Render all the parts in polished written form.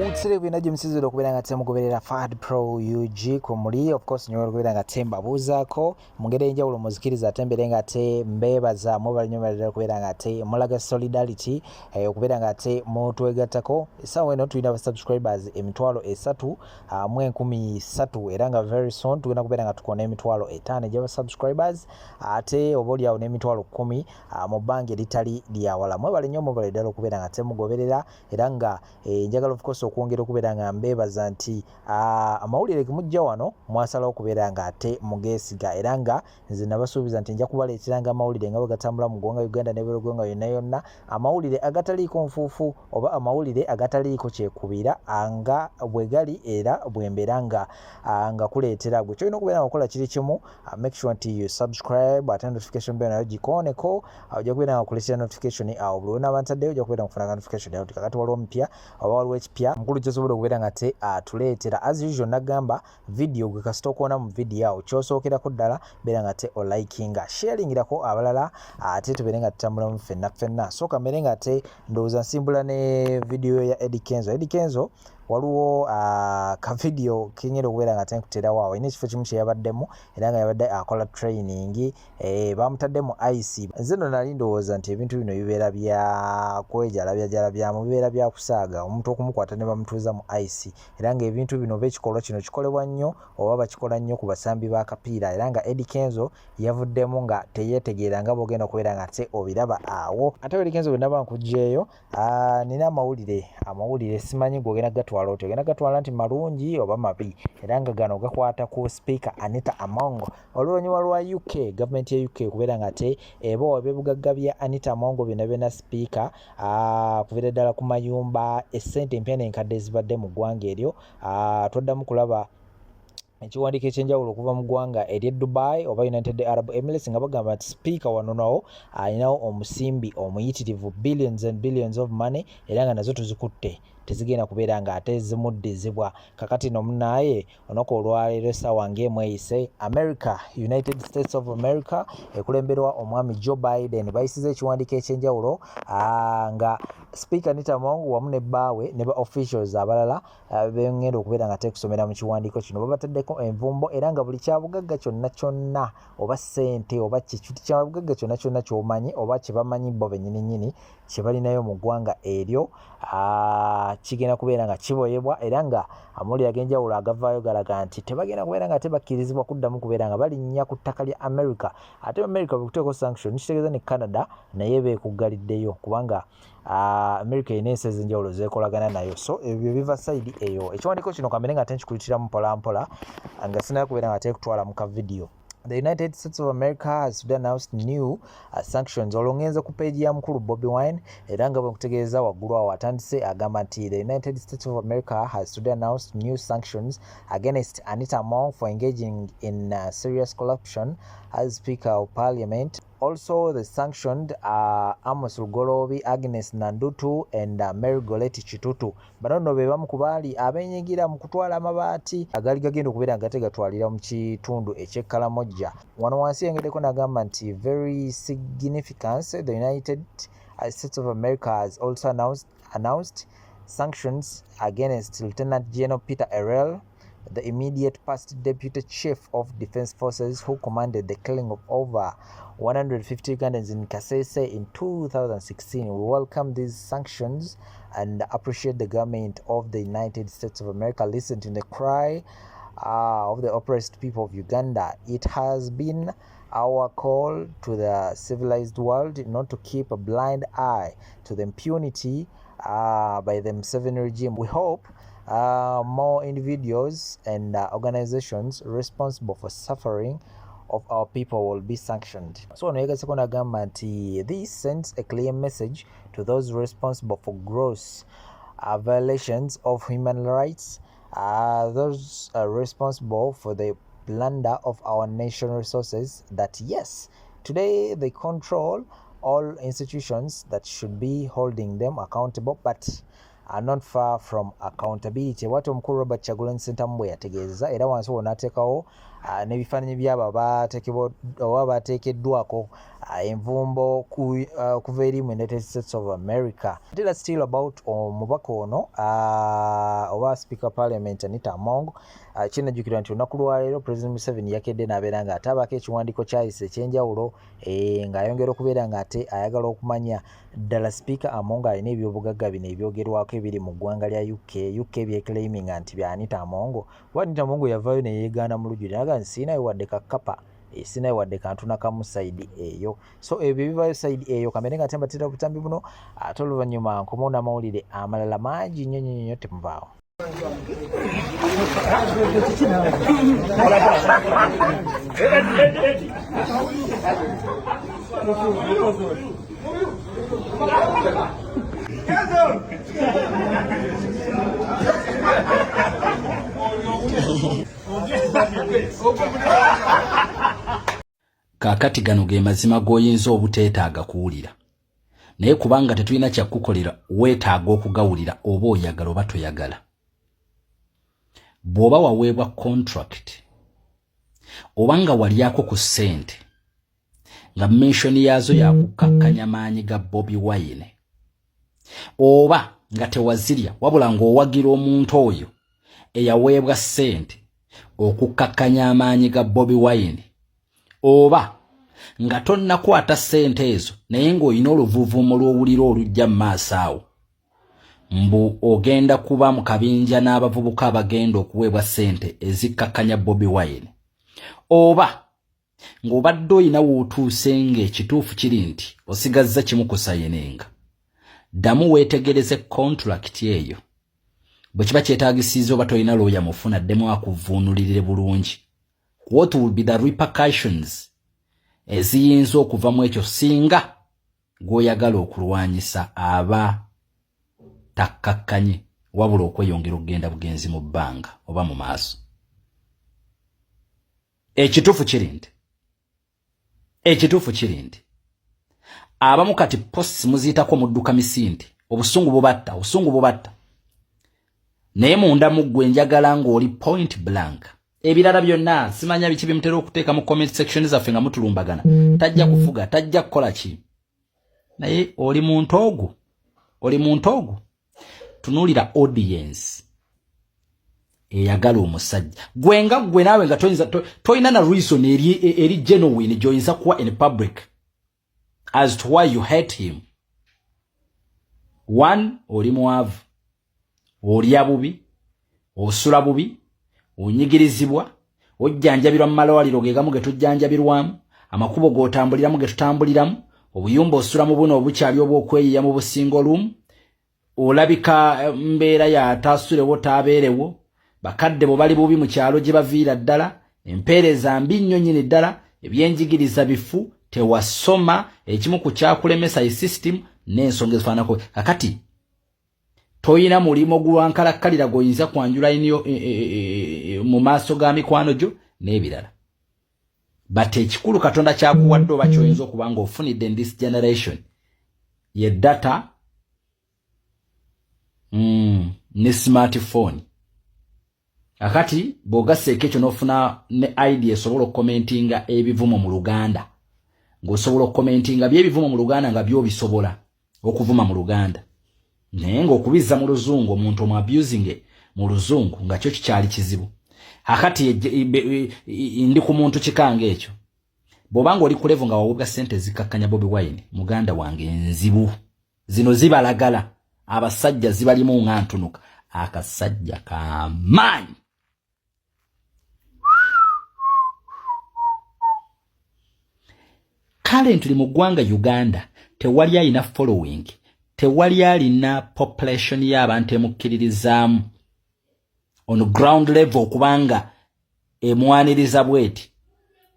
Mutsire bina gyemsiziro okubeera nga temugoberera FAD Pro UG ku muli of course nyowe okubeera nga tembabuuzaako mu ngeri enjawulo muzikiriza ate mbere nga te mbeebaza mubali nnyo balira okubeera nga te mulaga solidarity okubeera nga te mutwegattako essaawa eno tulina abasubscribers emitwalo 3,13 era nga very soon tugenda kubeera nga tukona emitwalo 5 egy'abasubscribers ate oba oli awo n'emitwalo 10 mu bbanga eritali lyawala mwebale nnyo mubali ddala okubeera nga temugoberera era nga njagala of course okwongera okubeera nga mbeebaza nti amawulire gemujja wano mwasalawo okubeera nga ate mugeesiga era nga nze nabasuubiza nti nja kubaleeteranga amawulire nga bwe gatambula mu ggwanga Uganda ne bweggwanga yonna yonna amawulire agataliiko nfuufu oba amawulire agataliiko kyekubira nga bwe gali era bwe mbeera nga kuleetera gwe kyolina okubeera nga okola kiri kimu make sure nti you subscribe ate notification bell nayo gikooneko ojja kubeera nga kuleetera notification awo buli wona abantaddeyo ojja kubeera nga kufunanga notification yawo kakati waliwo mpya oba waliwo ekipya mukulu kyosobola okubeera nga te atuleetera as usual nagamba video gwe kasita okuwona mu video awo kyosookerako ddala beera nga te olikinga sharingirako abalala ate tubeere nga tutambula mu ffenna sooka mbere nga te ndowooza nsimbula ne video ya Eddie Kenzo waliwo ka video kenyera okubeera nga tenkuterawo awo ine ekifo kimu kyeyabaddemu era nga yabadde akola training bamutaddemu ice nze no nali ndowooza nti ebintu bino bibeera bya kwejalabyajalabyamu bibeera bya kusaaga omuntu okumukwata ne bamutuuza mu ice era nga ebintu bino oba ekikolwa kino kikolebwa nnyo oba bakikola nnyo ku basambi b'akapiira era nga Eddie Kenzo yavuddemu nga teyeetegeera nga bwogenda okubeera nga te obiraba awo ate Eddie Kenzo bwe naba nkugjeeyo nina amawulire simanyi gwogenda gatwala otyo ogenda gatwala nti malungi oba mabi era nga gano gakwata ku speaker Anita Among oluvannyuma lwa UK gavumenti ya UK okubeera nga te eba ebibugagga bya Anita Among byonna speaker kubeera ddala ku mayumba essente empya n'enkadde ezibadde mu ggwanga eryo twaddamu kulaba ekiwandiiko ekyenjawulo okuva mu ggwanga ery'e Dubai oba United Arab Emirates nga bagamba nti speaker wano nawo alinawo omusimbi omuyitirivu billions and billions of money era nga nazo tuzikutte tezigenda kubeera nga ate zimuddizibwa kakati nomunaaye olunaku olwaleero essaawa ng'emu eyise United States of America ekulemberwa omwami Joe Biden bayisiza ekiwandiiko ekyenjawulo nga speaker Anita Among wamu ne bbaawe ne ba officials abalala bengenda okubeera nga tekusomera mu kiwandiiko kino babataddeko envumbo era nga buli kyabugagga kyonna oba ssente oba kyabugagga kyonna ky'omanyi oba kye bamanyi bo bennyininyini kye balinayo mu ggwanga eryo kigenda kubeera nga kiboyebwa era nga amawulire ag'enjawulo agavaayo galaga nti tebagenda kubeera nga tebakkirizibwa kuddamu kubeera nga balinnya ku ttaka lya America ate America bwekuteekako sanction kitegeeza ne Canada naye beekuggaliddeyo kubanga America erina ensi ez'enjawulo zeekolagana nayo so ebyo biva side eyo ekiwandiiko kino kambere nga tenkikuyitiramu mpolampola nga sinaba kubeera nga teekutwala mu ka video. The United States of America has today announced new sanctions olongenza ku page ya mukulu Bobby Wine era nga bwekutegeeza waggulu awo atandise agamba nti the United States of America has today announced new sanctions against Anita Among for engaging in serious corruption as Speaker of Parliament. Also, the sanctioned Amos Rugolobi, Agnes Nandutu, and Mary Goretti Chitutu. Bano nno be bamu ku baali abeenyigira mu kutwala amabaati agali gagenda okubeera nga tegatwalira mu kitundu eky'Ekkalamojja. Wano wansi yengeddeko n'agamba nti very significant, the United States of America has also announced sanctions against Lieutenant General Peter Errell, the immediate past Deputy Chief of Defense Forces who commanded the killing of over 150 Ugandans in Kasese in 2016. We welcome these sanctions and appreciate the government of the United States of America. Listen to the cry of the oppressed people of Uganda. It has been our call to the civilized world not to keep a blind eye to the impunity by the Museveni regime. We hope more individuals and organizations responsible for suffering of our people will be sanctioned. So nayegaseko nagamba nti this sends a clear message to those responsible for gross violations of human rights, those responsible for the plunder of our national resources, that yes, today they control all institutions that should be holding them accountable, but are not far from accountability. What omukulu Robert Kyagulanyi Ssentamu bwe yategeeza era wansi wonna ateekawo n'ebifaananyi by'abo abateekeddwako envumbo kuva eri mu United States of America. Tell still about omubaka ono oba Speaker Parliament Anita Among. Kinajjukirwa nti olunaku lwaleero President Museveni yakedde n'abeera nga atabako ekiwandiiko kyayise ekyenjawulo ng'ayongera okubeera nga ate ayagala okumanya ddala Speaker Among alina ebyobugagga bino ebyogerwako ebiri mu ggwanga lya UK byeclaiminga nti bya Anita Among. Anita Among yavaayo ne yeegaana mu lujjudde n'aga nti siinayo wadde kakkapa sinayo wadde kantu nakamu side eyo. So ebyo bivaayo side eyo kamere nga tembatera obutambi buno ate oluvannyuma nkomawo n'amawulire amalala mangi nnyo temuvaawo. Kakati gano ge mazima goyinza obuteetaaga kuwulira. Naye kubanga tetulina kyakukolera weetaaga okugawulira oba oyagala oba toyagala. Bw'oba waweebwa contract oba nga walyako ku ssente nga menshoni yaazo yakukakkanya maanyi ga Bobi Wine oba nga tewazirya wabula ng'owagira omuntu oyo eyaweebwa ssente okukakkanya amaanyi ga Bobi Wine oba nga tonnakwata ssente ezo naye ng'olina oluvuuvuumo lw'owulira olujja mu maaso awo mbu ogenda kuba mu kabinja n'abavubuka abagenda okuweebwa ssente ezikkakkanya Bobi Wine oba ng'obadde olina w'otuuse ng'ekituufu kiri nti osigazza kimu ku sayinenga ddamu weetegereze contract eyo bwe kiba kyetaagisiiza oba tolina looya mufuna ddemu akuvuunulirire bulungi. What will be the repercussions eziyinza okuvamu ekyo singa gw'oyagala okulwanyisa aba takkakkanye wabula okweyongera okugenda bugenzi mu bbanga oba mu maaso. Ekituufu kiri nti abamu kati posts muziyitako mudduka misindi obusungu bubatta naye munda mu ggwe njagala ng'oli point blank. Ebirala byonna simanya biki bimutera okuteeka mu comment section zaffe nga mutulumbagana tajja kufuga tajja kukola ki naye oli muntu ogu tunuulira audience eyagala omusajja gwe naawe nga toyina na reason eri genuine gy'oyinza kuwa in public as to why you hate him. One, oli mwavu, olya bubi, osula bubi, onyigirizibwa, ojjanjabirwa mu malwaliro gegamu ge tujjanjabirwamu, amakubo g'otambuliramu ge tutambuliramu, obuyumba osula mu buno obukyali obw'okweyiya mu busingo olumu, olabika mbeera yataasulewo taabeerewo, bakadde bo bali bubi mu kyalo gye baviira ddala, empeereza mbi nnyo nnyini ddala, ebyenjigiriza bifu, tewasoma, ekimu ku kyakulemesa system n'ensonga ezifaanako. Kakati toyina mulimo gwankalakkalira goyinza kwanjula mu maaso ga mikwano gyo n'ebirala. But ekikulu Katonda kyakuwadde oba kyoyinza okuba nga ofunidde in this generation ye data ne smartphone. Akati bw'ogasseeko ekyo n'ofuna ne idea esobola okukomentinga ebivumo mu Luganda. Ng'osobola okukomentinga by'ebivumo mu Luganda nga byobisobola okuvuma mu Luganda. Naye ng'okubizza mu Luzungu omuntu abusing mu Luzungu nga kyo kikyali kizibu. Akati ndi ku muntu kikange ekyo. Bw'obanga oli ku level nga waweebwa ssente zikkakkanya Bobi Wine, muganda wange nzibu. Zino zibalagala. Abasajja zibalimu nga ntunuka. Akasajja k'amaanyi. Currently mu ggwanga Uganda tewali alina following, tewali alina population y'abantu emukkiririzaamu on ground level kubanga emwaniriza bweti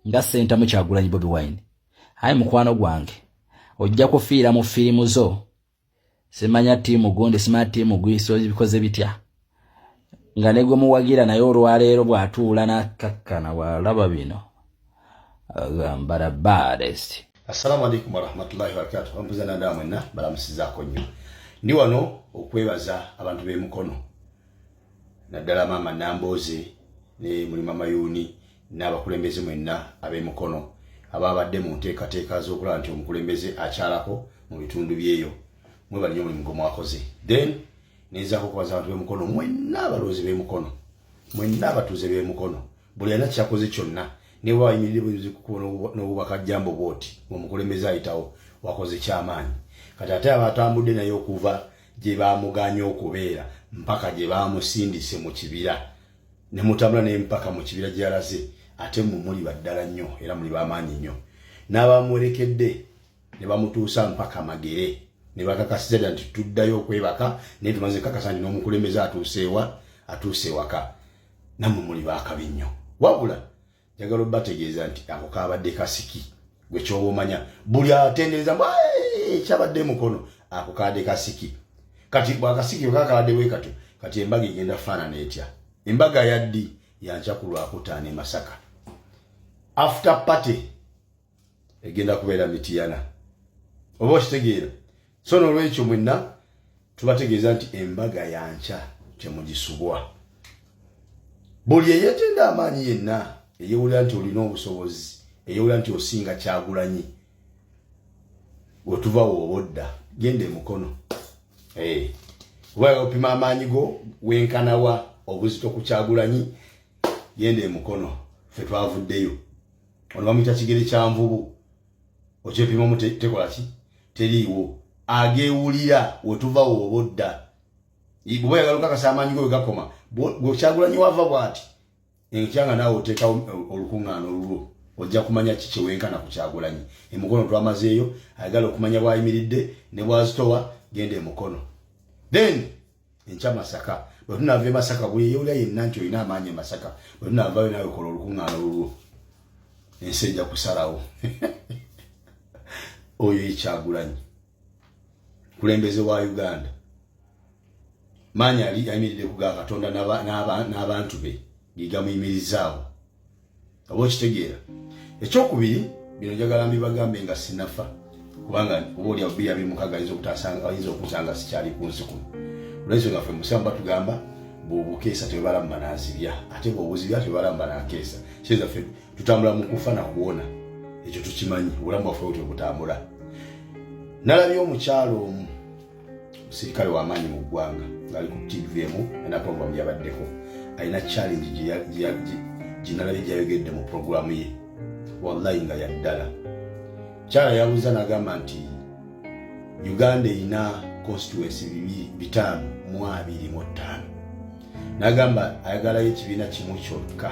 nga Ssentamu Kyagulanyi Bobi Wine. Hayi mukwano gwange ojja kufiira mu firimu zo simanya tiimu gonde smart tiimu gwiso bikoze bitya nga negwe muwagira naye olwaleero bw'atuula n'akkakkana walaba bino agambala baddest. Assalamu alaikum warahmatullahi wabarakatuh. Ompuzana ndamu enna balamusizaako nnyo. Ndi wano okwebaza abantu b'emukono. Naddala maama Nambooze ne muli mama Yuni n'abakulembeze mwenna ab'emukono ababadde mu nteekateeka z'okulaba nti omukulembeze akyalako mu bitundu byeyo mwebali nnyo mulimu gwe then nezaako okubaza abantu b'emukono mwenna abaloozi b'emukono mwenna abatuuze b'emukono buli alina kyakoze kyonna ne bwe wayimirire n'obubaka jambo bwoti omukulembeze ayitawo wakoze kyamaanyi kati ate abatambudde naye okuva gye baamuganye okubeera mpaka gye baamusindise mu kibira ne mutambula n'empaka mu kibira gy'alaze ate muli baddala nnyo era muli b'amaanyi nnyo n'abamuwerekedde ne bamutuusa mpaka Magere ne bakakasiza nti tuddayo okwebaka naye tumaze kakasa nti n'omukulembeze atuuse ewaka nammwe muli baakabi nnyo wabula njagala obbategeeza nti ako kaabadde kasiki gwe kyoba omanya buli atendereza kyabadde mukono ako kaadde kasiki kati bwakasiki kakabadde bwe katyo kati embaga egenda faanana etya embaga yaddi yanca ku Lwakutaano e Masaka after party egenda kubeera Mityana oba okitegeera so n'olwekyo mwenna tubategeeza nti embaga yanca temugisubwa buli eyeetenda amaanyi yenna eyewulira nti olina obusobozi eyewulira nti osinga Kyagulanyi wetuva woobodda genda emukono oba opima amaanyi go wenkanawa obuzito ku Kyagulanyi genda emukono ffe twavuddeyo ono bamuyita kigere kya nvubu okyepimamu tekola ki teriiwo ageewulira wetuva woobodda bwe oyagala okakasa amaanyi go wegakoma gwe Kyagulanyi wava bw'ati enkyanga naawe oteekawo olukuŋŋaana olulwo ojja kumanya ki kyewenkana ku Kyagulanyi emukono twamazeeyo ayagala okumanya bw'ayimiridde ne bw'azitowa genda emukono then enkya Masaka bwe tunaava e Masaka buli eyewulira yenna nti olina amaanyi e Masaka bwe tunaavaayo naawe kola olukuŋŋaana olulwo ensi ejja kusalawo oyo ye Kyagulanyi kulembeze wa Uganda maanyi ali ayimiridde ku ga Katonda n'abantu be gigamuyimirizaawo oba okitegeera ekyokubiri bino njagala mbibagambe nga sinafa kubanga oba oli abbiya bimukaga ayinza okusanga sikyali ku nsi kuno olwekyo nga ffe musamba batugamba bw'obukeesa tebalamba n'azibya ate bw'obuzibya tebalamba n'akeesa kireza ffe tutambula mu kufa na kuwona ekyo tukimanyi obulamu bwaffe bwe butambula nalabye omukyalo omu musirikale w'amaanyi mu ggwanga ng'ali ku TVM ena program yabaddeko alina challenge ginalabye gyayogedde mu programu ye wallahi nga yaddala kyala yabuuza n'agamba nti Uganda erina constituency 525 n'agamba ayagalayo ekibiina kimu kyokka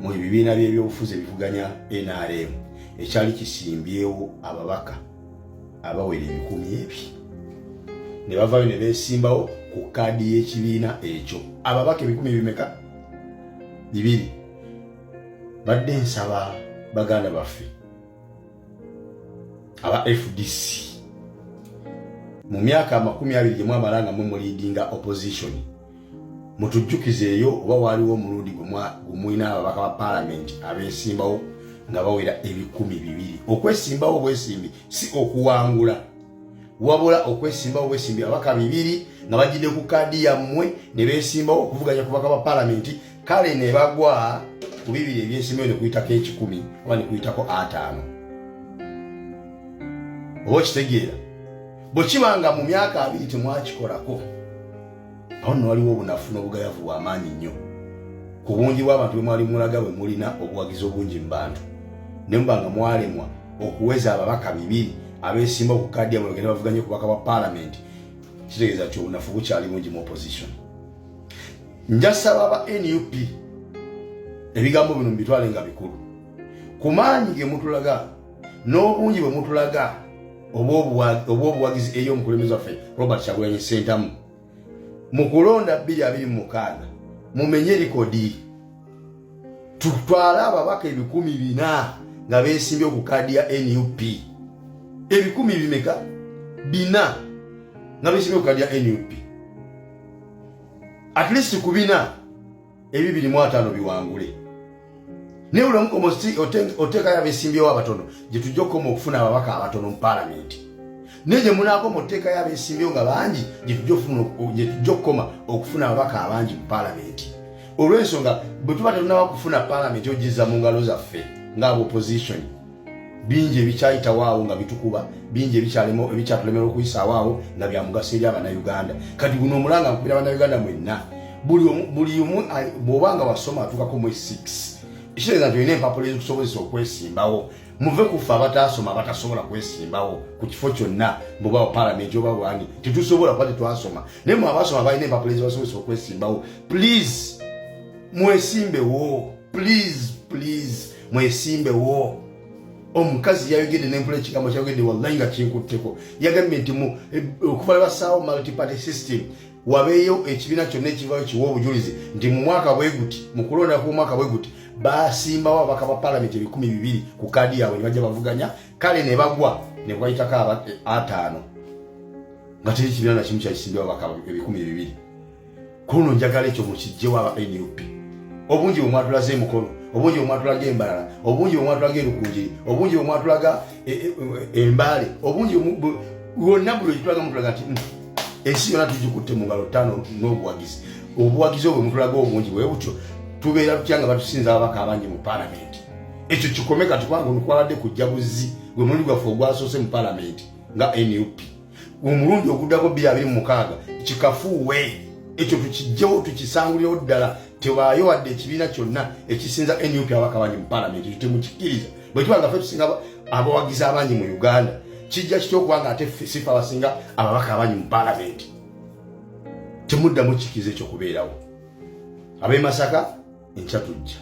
mu bibiina by'ebyobufuzi ebivuganya NRM ekyali kisimbyewo ababaka abawera 1,000 ne bavaayo ne beesimbawo ku kaadi y'ekibiina ekyo ababaka 200 badde nsaba baganda baffe aba FDC mu myaka 20 gye mwamala nga mumuliidinga opposition mutujjukizeeyo oba waliwo omulundi gumwina ababaka ba parliament abeesimbawo nga bawera 200,000 okwesimbawo bwesimbi si okuwangula wabula okwesimbawo bwesimbi ababaka 2 nga bagidde ku kaadi yammwe ne beesimbawo okuvuganya ku bakaba ba parliament kale ne bagwa ku 2 ebyesimbawo ne kuyitako 10 oba ne kuyitako 5 oba okitegeera bwe kibanga mu myaka 2 temwakikolako awo nno waliwo obunafu n'obugayavu bw'amaanyi nnyo ku bungi bw'abantu bwe mwali mulaga bwe mulina obuwagizi obungi mu bantu ne mubanga mwalemwa okuweza ababaka 2 abeesimbawo ku kaadi yammwe bagenda bavuganye ku bakaba ba parliament kitegeeza nti obunafu bukyali bungi mu opposition. Njasaba aba NUP ebigambo bino mbitwale nga bikulu ku maanyi ge mutulaga n'obungi bwe mutulaga obw'obuwagizi eri omukulembeze waffe Robert Kyagulanyi Ssentamu mu kulonda 2026 mumenye likodi tutwale ababaka 400 nga beesimbye ku kaadi ya NUP 400 nga beesimbye ku kaadi ya NUP at least ku 4 205 biwangule ne ulamuko mosti oteka ya beesimbyewo abatono gye tujja okukoma okufuna ababaka abatono mu parliament neje munako moteka ya beesimbyewo nga bangi gye tujja okukoma okufuna ababaka abangi mu parliament olw'ensonga bwe tuba tetuna kufuna parliament ogiza mu ngalo zaffe ng'abo opposition bingi ebikyayita waawo nga bitukuba bingi ebikyatulemera okuyisa waawo nga bya mugaso eri Abannayuganda. Kati guno omulanga nkubira Abannayuganda mwenna buli omu bw'obanga wasoma atukako mu 6 ekitegeeza nti olina empapula ezikusobozesa okwesimbawo. Muve kufa abatasoma abatasobola kwesimbawo ku kifo kyonna mbubawo palamenti oba bwani titusobola kuba tetwasoma naye mu abasoma balina empapula ezibasobozesa okwesimbawo. Please mwesimbewo, please mwesimbewo. Omukazi yayogedde n'empula ekigambo kyayogedde wallahi nga kinkutteko. Yagambye nti okuva basaawo multi-party system wabeeyo ekibiina kyonna ekivaayo kiwa obujulizi nti mu mwaka bwe guti mu kulonda ku mwaka bwe guti basimbawo ababaka ba palamenti 200 ku kaadi yaabwe ne bajja bavuganya kale ne bagwa ne bwayitako 5 nga teri kibiina na kimu kyakisimbyewo ababaka 200. Kuno njagala ekyo mukijjewo aba NUP. Obungi bwe mwatulaze emukono, obungi bwe mwatulaga embalala, obungi bwe mwatulaga erukunjiri, obungi bwe mwatulaga embaale, obungi bwonna buli ekitulaga mutulaga nti ensi yonna tugikutte mu ngalo 5 n'obuwagizi. Obuwagizi obwo mutulaga obungi bwe butyo tubeera tutya nga batusinza ababaka abangi mu palamenti. Ekyo kikome kati kubanga onukwaladde kujja buzzi gwe mulundi gwaffe ogwasoose mu palamenti nga NUP. Omulundi oguddako 2026 kikafuuwe ekyo tukijjewo tukisangulirewo ddala. Tewaayo wadde ekibiina kyonna ekisinza NUP ababaka abangi mu palamenti temukikkiriza. Bwe tuba nga ffe tusinga abawagizi abangi mu Uganda kijja kityo okubanga ate sifa abasinga ababaka abangi mu palamenti. Temuddamu kikiza ekyo kubeerawo. Ab'e Masaka enkya tujja.